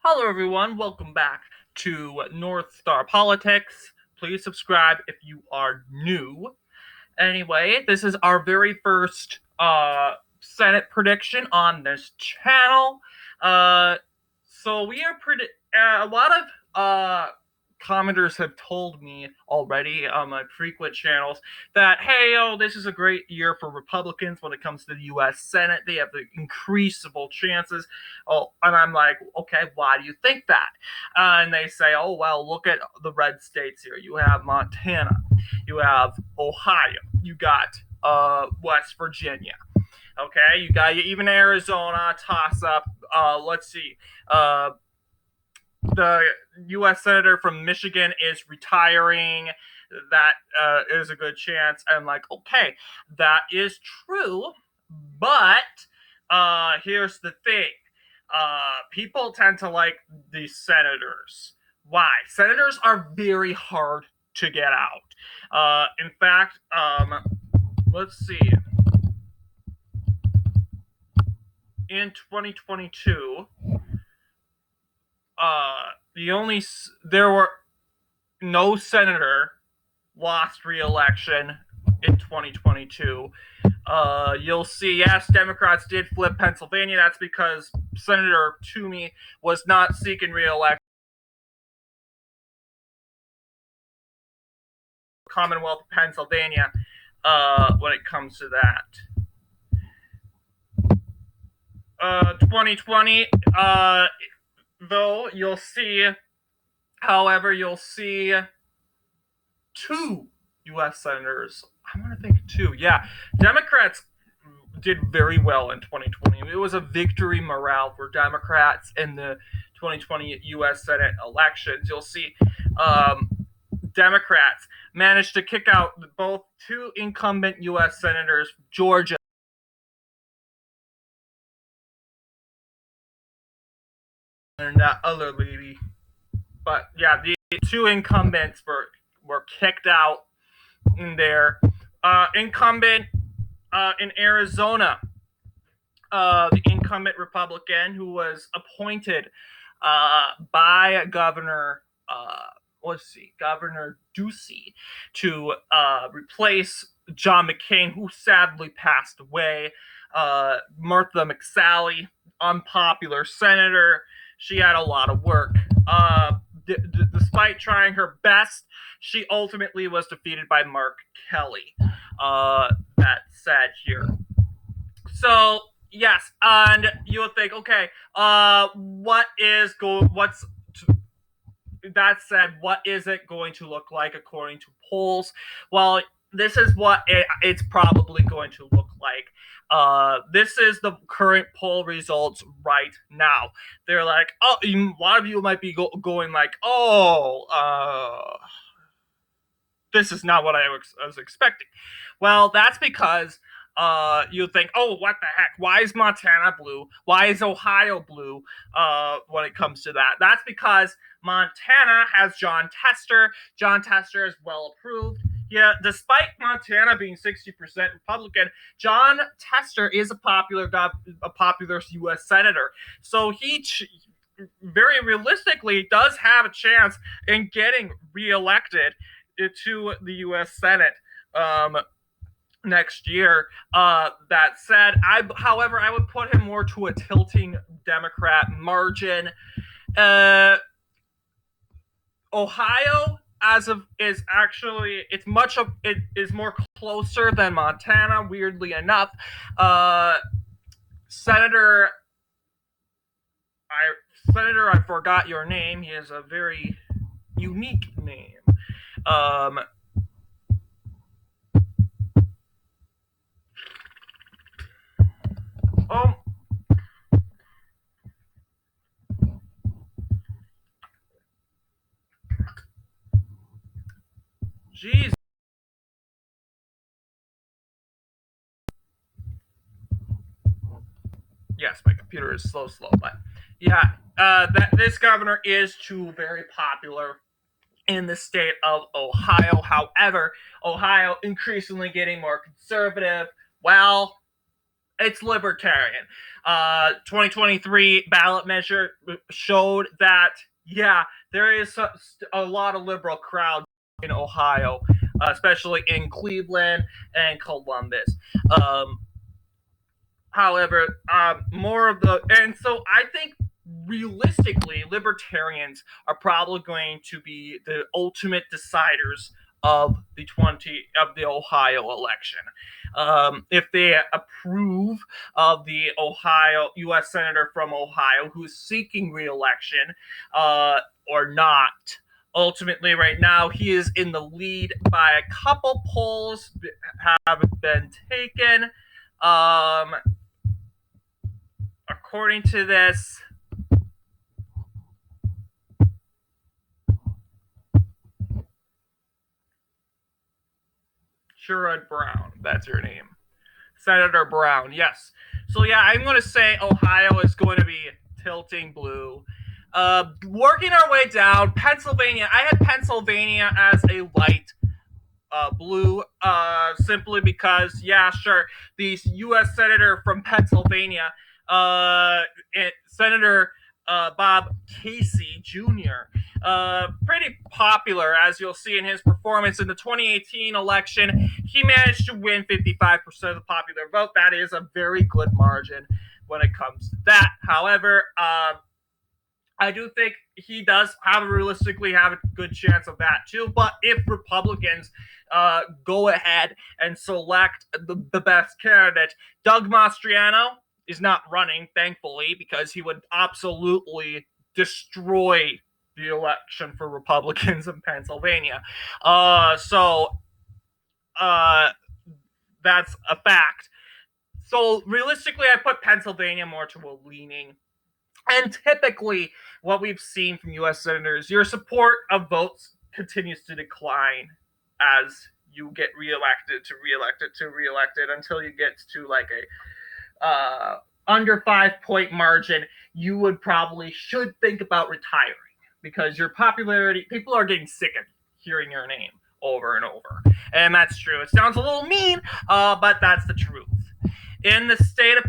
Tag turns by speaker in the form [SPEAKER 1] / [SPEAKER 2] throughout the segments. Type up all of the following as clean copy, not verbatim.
[SPEAKER 1] Hello, everyone. Welcome back to North Star Politics. Please subscribe if you are new. Anyway, this is our very first Senate prediction on this channel. Uh, so we are a lot of commenters have told me already on my frequent channels that hey, this is a great year for Republicans when it comes to the U.S. Senate. They have the increasable chances. Oh, and I'm like, okay, why do you think that? And they say, oh well, look at the red states here. You have Montana, you have Ohio, you got West Virginia. Okay, you got even Arizona toss up. Let's see. The U.S. senator from Michigan is retiring. That is a good chance. I'm like, okay, that is true, but here's the thing. People tend to like these senators. Why? Senators are very hard to get out. In fact, let's see. In 2022, the only there were no senator lost re-election in 2022. You'll see, yes, Democrats did flip Pennsylvania. That's because Senator Toomey was not seeking re-election. Commonwealth of Pennsylvania when it comes to that. 2020, though, you'll see, however, you'll see two U.S. senators. I want to think two. Yeah, Democrats did very well in 2020. It was a victory morale for Democrats in the 2020 U.S. Senate elections. You'll see Democrats managed to kick out both two incumbent U.S. senators, Georgia and that other lady. But yeah, the two incumbents were kicked out in there. Incumbent in Arizona, the incumbent Republican who was appointed by Governor Ducey to replace John McCain, who sadly passed away. Martha McSally, unpopular senator. She had a lot of work. Despite trying her best, she ultimately was defeated by Mark Kelly. That said here. So yes, and you would think, okay, what's that said, what is it going to look like according to polls? Well, this is what it's probably going to look like. This is the current poll results right now. They're like, oh, a lot of you might be going like, oh, this is not what I was expecting. Well, that's because you think, oh, what the heck? Why is Montana blue? Why is Ohio blue when it comes to that? That's because Montana has Jon Tester. Jon Tester is well approved. Yeah, despite Montana being 60% Republican, Jon Tester is a popular U.S. senator. So he very realistically does have a chance in getting reelected to the U.S. Senate next year. That said, however, I would put him more to a tilting Democrat margin. Ohio, as of is actually it is more closer than Montana. Weirdly enough, Senator, I forgot your name. He has a very unique name. Um, oh, jeez. Yes, my computer is slow, but yeah, this governor is too very popular in the state of Ohio. However, Ohio increasingly getting more conservative. Well, It's libertarian. 2023 ballot measure showed that, yeah, there is a lot of liberal crowds in Ohio, especially in Cleveland and Columbus. However, more of the, and so I think realistically, libertarians are probably going to be the ultimate deciders of the Ohio election. If they approve of the Ohio U.S. senator from Ohio who is seeking reelection, or not. Ultimately, right now, he is in the lead by a couple polls haven't been taken. According to this, Sherrod Brown, that's her name. Senator Brown, yes. So yeah, I'm going to say Ohio is going to be tilting blue. Working our way down, Pennsylvania. I had Pennsylvania as a light blue, simply because, yeah, sure, the U.S. senator from Pennsylvania, Senator Bob Casey Jr., pretty popular, as you'll see in his performance in the 2018 election. He managed to win 55% of the popular vote. That is a very good margin when it comes to that. However, I do think he does realistically have a good chance of that too. But if Republicans go ahead and select the best candidate, Doug Mastriano is not running, thankfully, because he would absolutely destroy the election for Republicans in Pennsylvania. So that's a fact. So realistically, I put Pennsylvania more to a leaning. And typically, what we've seen from U.S. senators, your support of votes continues to decline as you get reelected until you get to like a under 5-point margin. You would should think about retiring because your popularity, people are getting sick of hearing your name over and over. And that's true. It sounds a little mean, but that's the truth. In the state of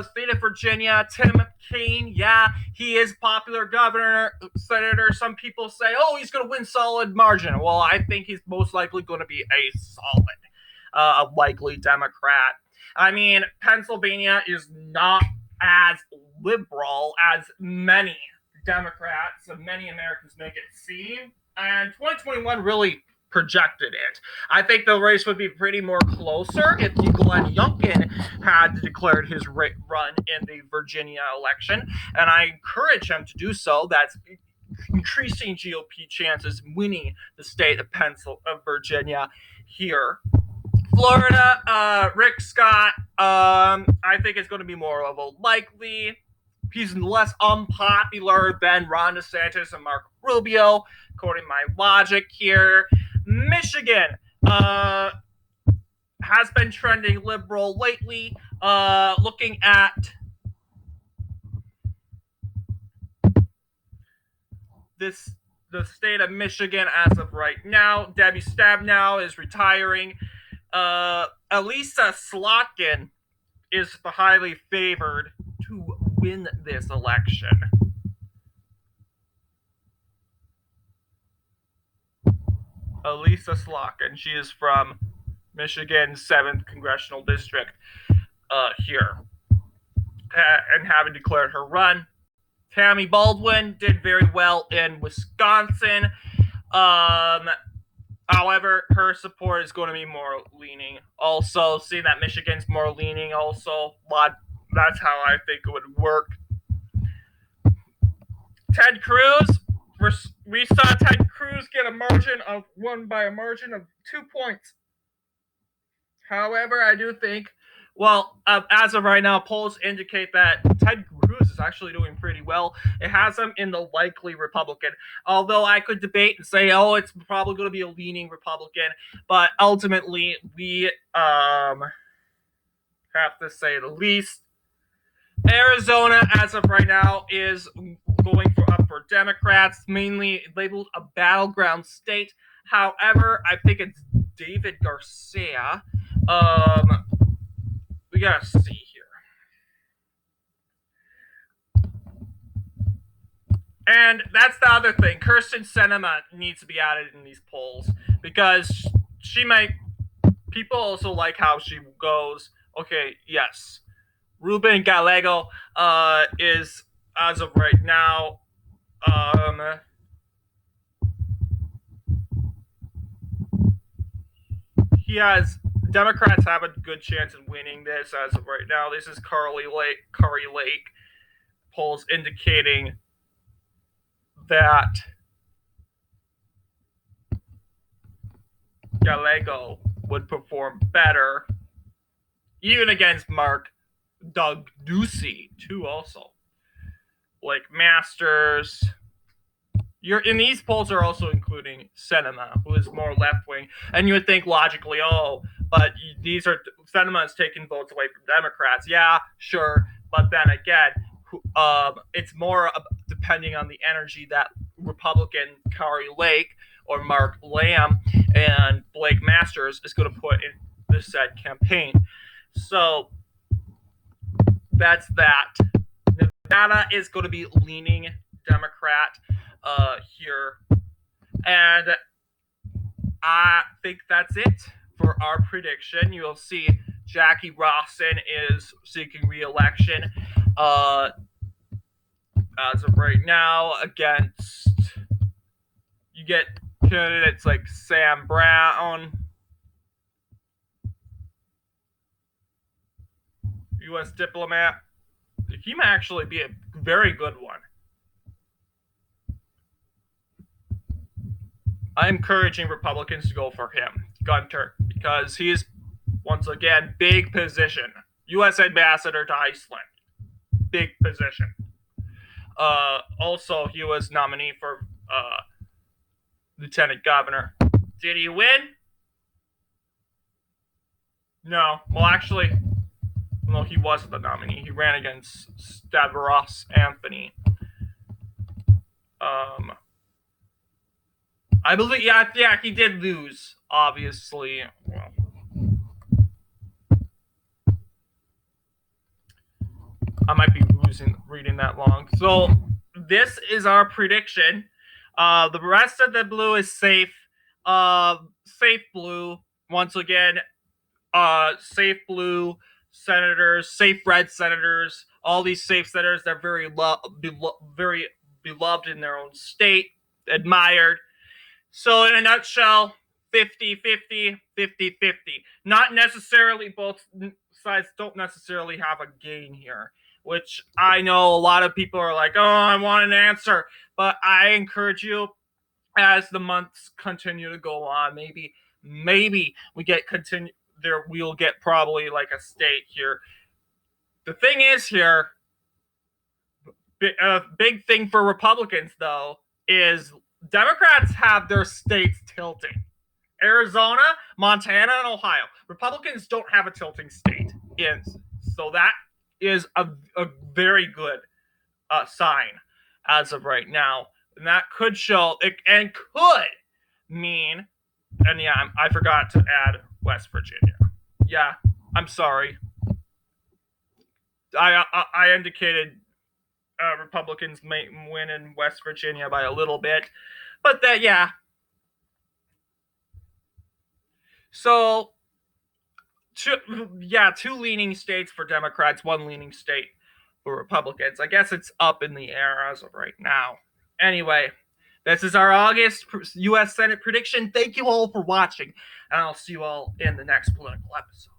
[SPEAKER 1] state of Virginia, Tim Kaine, yeah, he is popular governor, senator. Some people say, oh, he's going to win solid margin. Well, I think he's most likely going to be a solid, likely Democrat. I mean, Pennsylvania is not as liberal as many Democrats and many Americans make it seem. And 2021 really projected it. I think the race would be pretty more closer if Glenn Youngkin had declared his run in the Virginia election, and I encourage him to do so. That's increasing GOP chances winning the state of Virginia here. Florida, Rick Scott, I think it's going to be more of a likely. He's less unpopular than Ron DeSantis and Marco Rubio, according to my logic here. Michigan has been trending liberal lately. Looking at the state of Michigan as of right now, Debbie Stabenow is retiring. Elisa Slotkin is the highly favored to win this election. Elisa Slotkin. She is from Michigan's 7th Congressional District here. And having declared her run. Tammy Baldwin did very well in Wisconsin. However, her support is going to be more leaning. Also, seeing that Michigan's more leaning also, that's how I think it would work. Ted Cruz, we saw Ted Cruz get won by a margin of 2 points. However, I do think, as of right now, polls indicate that Ted Cruz is actually doing pretty well. It has him in the likely Republican, although I could debate and say, oh, it's probably going to be a leaning Republican, but ultimately, we have to say the least. Arizona, as of right now, is going up for Democrats, mainly labeled a battleground state. However, I think it's David Garcia we gotta see here. And that's the other thing. Kyrsten Sinema needs to be added in these polls because she might. People also like how she goes. Okay, yes, Ruben Gallego is as of right now. He has Democrats have a good chance in winning this as of right now. This is Kari Lake polls indicating that Gallego would perform better, even against Doug Ducey, too. Also, like Masters. In these polls are also including Sinema, who is more left wing, and you would think logically, but these are Sinema is taking votes away from Democrats. Yeah, sure, but then again, it's more depending on the energy that Republican Kari Lake or Mark Lamb and Blake Masters is going to put in the said campaign. So that's that. Nevada is going to be leaning Democrat here. And I think that's it for our prediction. You'll see Jackie Rawson is seeking re-election as of right now against, you get candidates like Sam Brown, U.S. diplomat. He might actually be a very good one. I'm encouraging Republicans to go for him, Gunter, because he is, once again, big position. U.S. ambassador to Iceland. Big position. Also, he was nominee for lieutenant governor. Did he win? No. Well, actually, no, he wasn't the nominee. He ran against Stavros Anthony. I believe, yeah, he did lose, obviously. Well, I might be reading that long. So this is our prediction. The rest of the blue is safe. Safe blue. Once again, safe blue senators, safe red senators. All these safe senators, they're very very beloved in their own state, admired. So in a nutshell, 50-50, 50-50. Not necessarily, both sides don't necessarily have a gain here, which I know a lot of people are like, oh, I want an answer. But I encourage you, as the months continue to go on, maybe we get we'll get probably like a state here. The thing is here, a big thing for Republicans, though, is Democrats have their states tilting. Arizona, Montana, and Ohio. Republicans don't have a tilting state. So that is a very good sign as of right now. And that could show, and could mean, and yeah, I forgot to add West Virginia. Yeah, I'm sorry. I indicated Republicans may win in West Virginia by a little bit, but that, yeah. So, two leaning states for Democrats, one leaning state for Republicans. I guess it's up in the air as of right now. Anyway, this is our August U.S. Senate prediction. Thank you all for watching, and I'll see you all in the next political episode.